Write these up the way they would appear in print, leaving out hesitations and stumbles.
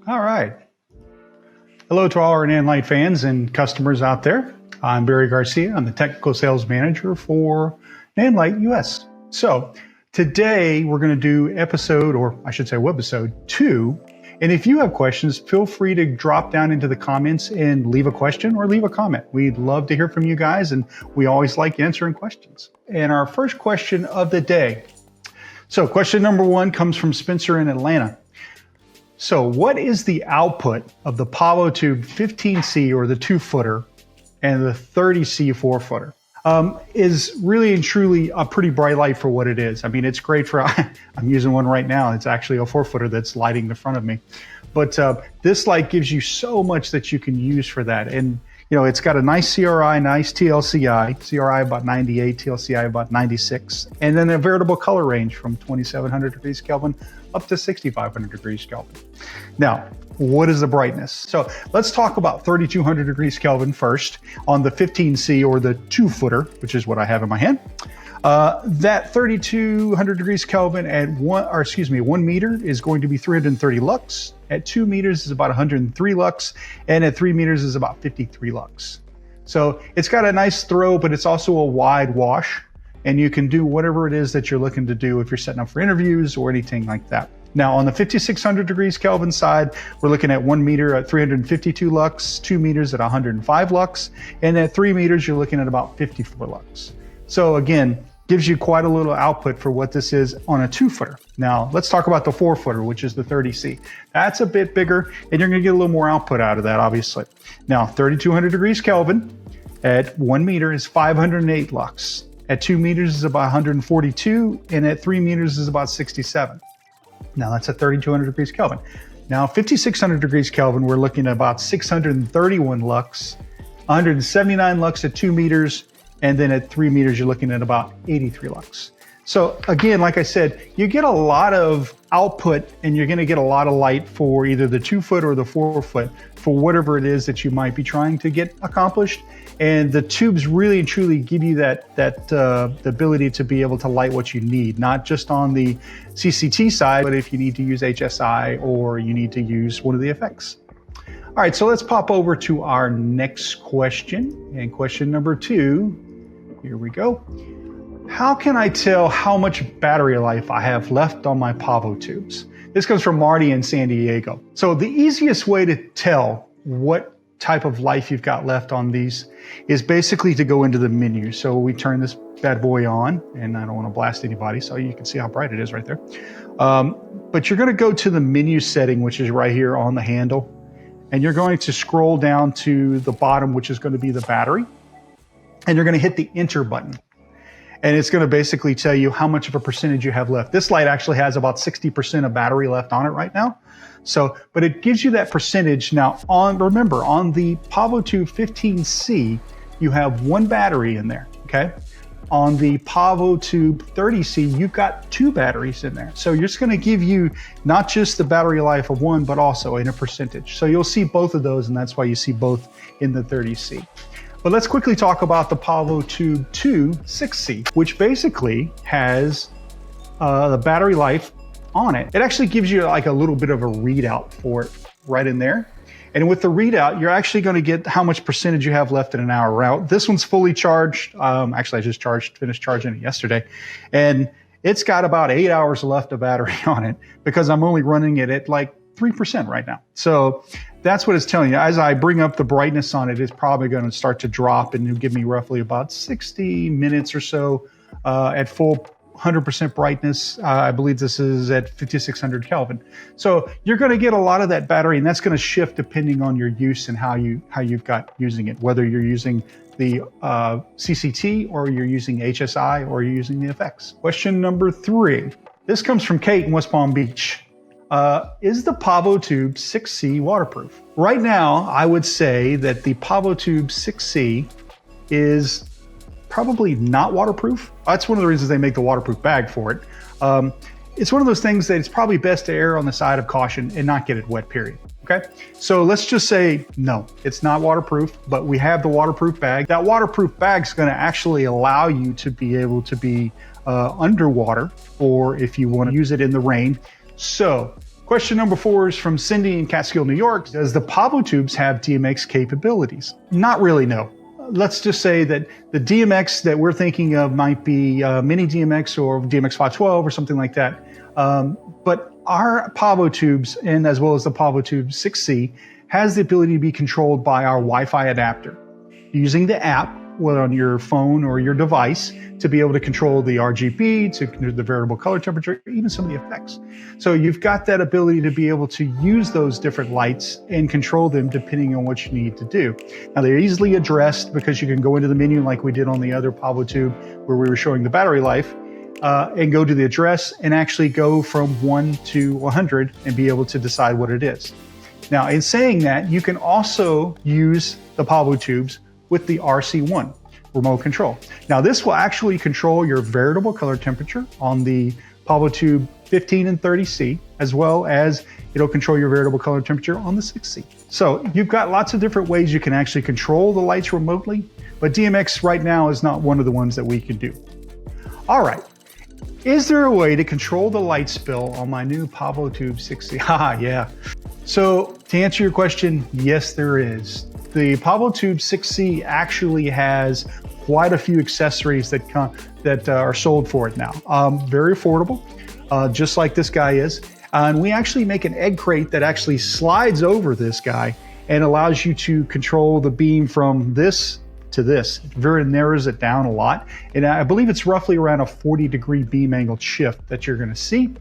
All right. Hello to all our Nanlite fans and customers out there. I'm Barry Garcia. I'm the Technical Sales Manager for Nanlite US. So today we're going to do webisode 2. And if you have questions, feel free to drop down into the comments and leave a question or leave a comment. We'd love to hear from you guys, and we always like answering questions. And our first question of the day. So question number 1 comes from Spencer in Atlanta. So what is the output of the Pavotube 15C or the 2-footer and the 30C 4-footer? Is really and truly a pretty bright light for what it is. I mean, it's great for, I'm using one right now. It's actually a 4-footer that's lighting the front of me. But this light gives you so much that you can use for that. And, you know, it's got a nice CRI, nice TLCI, CRI about 98, TLCI about 96, and then a veritable color range from 2700 degrees Kelvin up to 6500 degrees Kelvin. Now, what is the brightness? So let's talk about 3200 degrees Kelvin first on the 15C or the 2-footer, which is what I have in my hand. That 3200 degrees Kelvin at 1 meter is going to be 330 lux. At 2 meters is about 103 lux, and at 3 meters is about 53 lux. So it's got a nice throw, but it's also a wide wash, and you can do whatever it is that you're looking to do if you're setting up for interviews or anything like that. Now on the 5600 degrees Kelvin side, we're looking at 1 meter at 352 lux, 2 meters at 105 lux, and at 3 meters, you're looking at about 54 lux. So again, gives you quite a little output for what this is on a 2-footer. Now let's talk about the 4-footer, which is the 30C. That's a bit bigger, and you're gonna get a little more output out of that, obviously. Now, 3200 degrees Kelvin at 1 meter is 508 lux. At 2 meters is about 142, and at 3 meters is about 67. Now that's at 3200 degrees Kelvin. Now 5600 degrees Kelvin, we're looking at about 631 lux, 179 lux at 2 meters, and then at 3 meters, you're looking at about 83 lux. So again, like I said, you get a lot of output and you're gonna get a lot of light for either the 2-foot or the 4-foot for whatever it is that you might be trying to get accomplished. And the tubes really and truly give you the ability to be able to light what you need, not just on the CCT side, but if you need to use HSI or you need to use one of the effects. All right, so let's pop over to our next question. And question number 2, here we go. How can I tell how much battery life I have left on my Pavotubes? This comes from Marty in San Diego. So the easiest way to tell what type of life you've got left on these is basically to go into the menu. So we turn this bad boy on, and I don't want to blast anybody, so you can see how bright it is right there. But you're going to go to the menu setting, which is right here on the handle, and you're going to scroll down to the bottom, which is going to be the battery, and you're going to hit the enter button. And it's going to basically tell you how much of a percentage you have left. This light actually has about 60% of battery left on it right now. So, but it gives you that percentage. Now, remember, on the Pavotube 15C, you have 1 battery in there, okay? On the Pavotube 30C, you've got 2 batteries in there. So it's going to give you not just the battery life of 1, but also in a percentage. So you'll see both of those, and that's why you see both in the 30C. But let's quickly talk about the Pavotube II 6C, which basically has the battery life on it. It actually gives you like a little bit of a readout for it right in there. And with the readout, you're actually going to get how much percentage you have left in an hour route. This one's fully charged. Actually, I just finished charging it yesterday. And it's got about 8 hours left of battery on it because I'm only running it at like 3% right now. So that's what it's telling you. As I bring up the brightness on it, it's probably going to start to drop, and it'll give me roughly about 60 minutes or so at full 100% brightness. I believe this is at 5600 Kelvin. So you're going to get a lot of that battery, and that's going to shift depending on your use and how you've got using it, whether you're using the CCT or you're using HSI or you're using the effects. Question number 3. This comes from Kate in West Palm Beach. Is the Pavotube 6C waterproof? Right now, I would say that the Pavotube 6C is probably not waterproof. That's one of the reasons they make the waterproof bag for it. It's one of those things that it's probably best to err on the side of caution and not get it wet, period. Okay, so let's just say no, it's not waterproof, but we have the waterproof bag. That waterproof bag is going to actually allow you to be able to be underwater, or if you want to use it in the rain. So Question number 4 is from Cindy in Catskill, New York. Does the Pavotubes have DMX capabilities? Not really, no. Let's just say that the DMX that we're thinking of might be Mini DMX or DMX 512 or something like that. But our Pavotubes, and as well as the Pavotube 6C, has the ability to be controlled by our Wi-Fi adapter. Using the app, whether on your phone or your device, to be able to control the RGB, to control the variable color temperature, even some of the effects. So you've got that ability to be able to use those different lights and control them depending on what you need to do. Now they're easily addressed because you can go into the menu like we did on the other Pavotube where we were showing the battery life, and go to the address and actually go from 1 to 100 and be able to decide what it is. Now in saying that, you can also use the Pavotubes with the RC1 remote control. Now this will actually control your variable color temperature on the Pavotube 15 and 30C, as well as it'll control your variable color temperature on the 6C. So you've got lots of different ways you can actually control the lights remotely, but DMX right now is not one of the ones that we can do. All right, is there a way to control the light spill on my new Pavotube 6C? Haha, yeah. So to answer your question, yes, there is. The Pavotube 6C actually has quite a few accessories that are sold for it now. Very affordable, just like this guy is. And we actually make an egg crate that actually slides over this guy and allows you to control the beam from this to this. It very narrows it down a lot. And I believe it's roughly around a 40-degree beam angle shift that you're gonna see.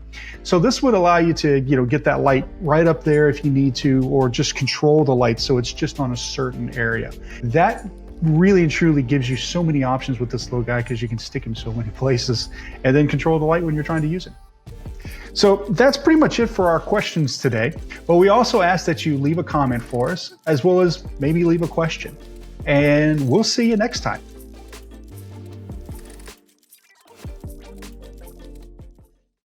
So this would allow you to, get that light right up there if you need to, or just control the light so it's just on a certain area. That really and truly gives you so many options with this little guy because you can stick him so many places and then control the light when you're trying to use it. So that's pretty much it for our questions today. But we also ask that you leave a comment for us, as well as maybe leave a question. And we'll see you next time.